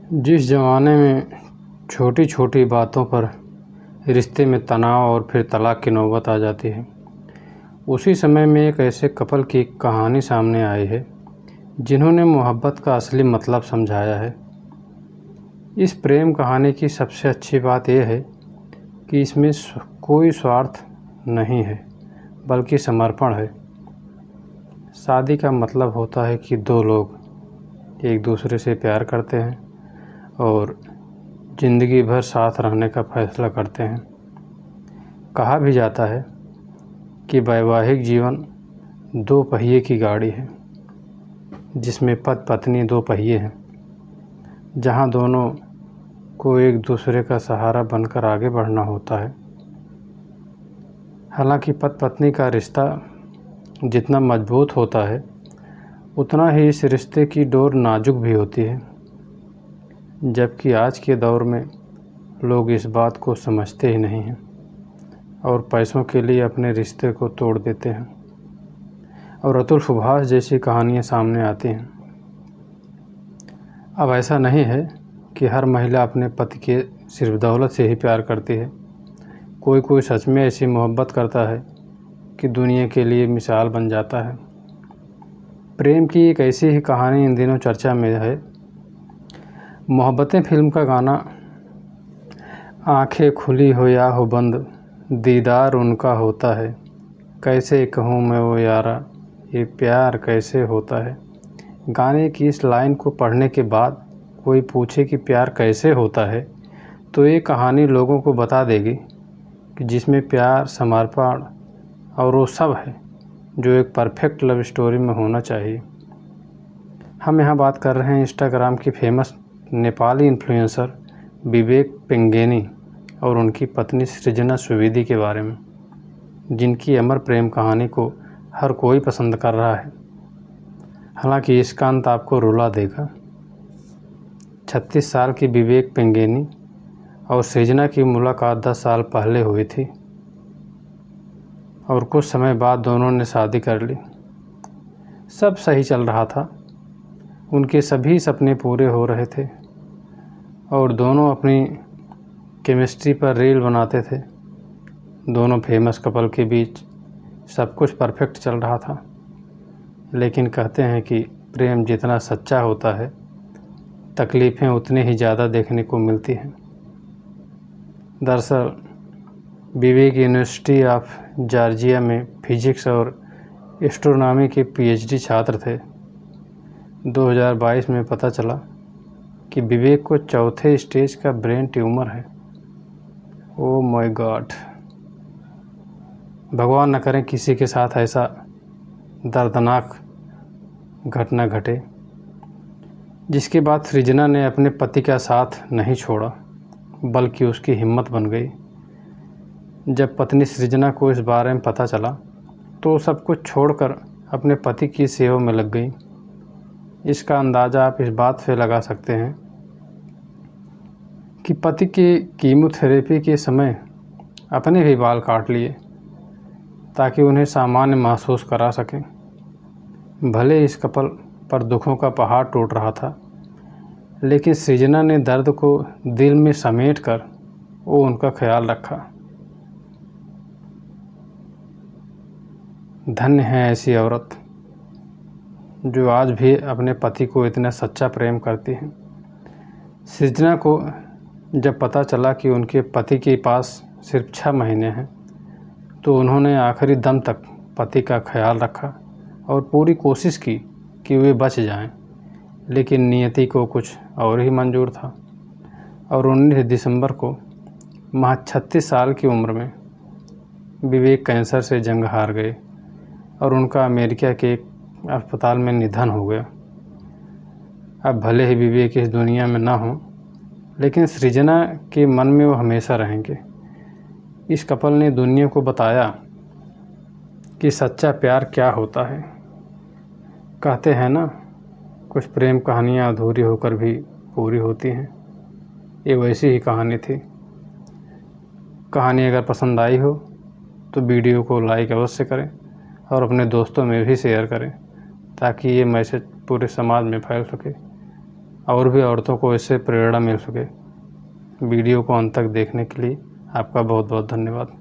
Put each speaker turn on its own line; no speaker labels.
जिस ज़माने में छोटी छोटी बातों पर रिश्ते में तनाव और फिर तलाक़ की नौबत आ जाती है, उसी समय में एक ऐसे कपल की कहानी सामने आई है जिन्होंने मोहब्बत का असली मतलब समझाया है। इस प्रेम कहानी की सबसे अच्छी बात यह है कि इसमें कोई स्वार्थ नहीं है, बल्कि समर्पण है। शादी का मतलब होता है कि दो लोग एक दूसरे से प्यार करते हैं और ज़िंदगी भर साथ रहने का फैसला करते हैं। कहा भी जाता है कि वैवाहिक जीवन दो पहिए की गाड़ी है, जिसमें पति पत्नी दो पहिए हैं, जहां दोनों को एक दूसरे का सहारा बनकर आगे बढ़ना होता है। हालांकि पति पत्नी का रिश्ता जितना मजबूत होता है, उतना ही इस रिश्ते की डोर नाजुक भी होती है। जबकि आज के दौर में लोग इस बात को समझते ही नहीं हैं और पैसों के लिए अपने रिश्ते को तोड़ देते हैं और अतुल सुभाष जैसी कहानियाँ सामने आती हैं। अब ऐसा नहीं है कि हर महिला अपने पति के सिर्फ दौलत से ही प्यार करती है। कोई सच में ऐसी मोहब्बत करता है कि दुनिया के लिए मिसाल बन जाता है। प्रेम की एक ऐसी ही कहानी इन दिनों चर्चा में है। मोहब्बतें फिल्म का गाना, आंखें खुली हो या हो बंद, दीदार उनका होता है, कैसे कहूँ मैं वो यारा, ये प्यार कैसे होता है। गाने की इस लाइन को पढ़ने के बाद कोई पूछे कि प्यार कैसे होता है, तो ये कहानी लोगों को बता देगी कि जिसमें प्यार, समर्पण और वो सब है जो एक परफेक्ट लव स्टोरी में होना चाहिए। हम यहाँ बात कर रहे हैं इंस्टाग्राम की फेमस नेपाली इन्फ्लुएंसर विवेक पेंगेनी और उनकी पत्नी सृजना सुवेदी के बारे में, जिनकी अमर प्रेम कहानी को हर कोई पसंद कर रहा है। हालांकि इसका अंत आपको रुला देगा। 36 साल की विवेक पेंगेनी और सृजना की मुलाकात 10 साल पहले हुई थी और कुछ समय बाद दोनों ने शादी कर ली। सब सही चल रहा था, उनके सभी सपने पूरे हो रहे थे और दोनों अपनी केमिस्ट्री पर रील बनाते थे। दोनों फेमस कपल के बीच सब कुछ परफेक्ट चल रहा था। लेकिन कहते हैं कि प्रेम जितना सच्चा होता है, तकलीफ़ें उतनी ही ज़्यादा देखने को मिलती हैं। दरअसल विवेक यूनिवर्सिटी ऑफ जॉर्जिया में फिजिक्स और एस्ट्रोनॉमी के पीएचडी छात्र थे। 2022 में पता चला कि विवेक को चौथे स्टेज का ब्रेन ट्यूमर है। Oh my God! भगवान न करें किसी के साथ ऐसा दर्दनाक घटना घटे। जिसके बाद सृजना ने अपने पति का साथ नहीं छोड़ा, बल्कि उसकी हिम्मत बन गई। जब पत्नी सृजना को इस बारे में पता चला, तो सब कुछ छोड़कर अपने पति की सेवा में लग गई। इसका अंदाज़ा आप इस बात से लगा सकते हैं कि पति की कीमोथेरेपी के समय अपने भी बाल काट लिए ताकि उन्हें सामान्य महसूस करा सकें। भले इस कपल पर दुखों का पहाड़ टूट रहा था, लेकिन सृजना ने दर्द को दिल में समेट कर वो उनका ख्याल रखा। धन्य है ऐसी औरत जो आज भी अपने पति को इतना सच्चा प्रेम करती है। सृजना को जब पता चला कि उनके पति के पास सिर्फ 6 महीने हैं, तो उन्होंने आखिरी दम तक पति का ख्याल रखा और पूरी कोशिश की कि वे बच जाएं। लेकिन नियति को कुछ और ही मंजूर था और 19 दिसंबर को महज 36 साल की उम्र में विवेक कैंसर से जंग हार गए और उनका अमेरिका के एक अस्पताल में निधन हो गया। अब भले ही विवेक इस दुनिया में ना हो, लेकिन सृजना के मन में वो हमेशा रहेंगे। इस कपल ने दुनिया को बताया कि सच्चा प्यार क्या होता है। कहते हैं ना, कुछ प्रेम कहानियाँ अधूरी होकर भी पूरी होती हैं। ये वैसी ही कहानी थी। कहानी अगर पसंद आई हो तो वीडियो को लाइक अवश्य करें और अपने दोस्तों में भी शेयर करें, ताकि ये मैसेज पूरे समाज में फैल सके और भी औरतों को इससे प्रेरणा मिल सके। वीडियो को अंत तक देखने के लिए आपका बहुत बहुत धन्यवाद।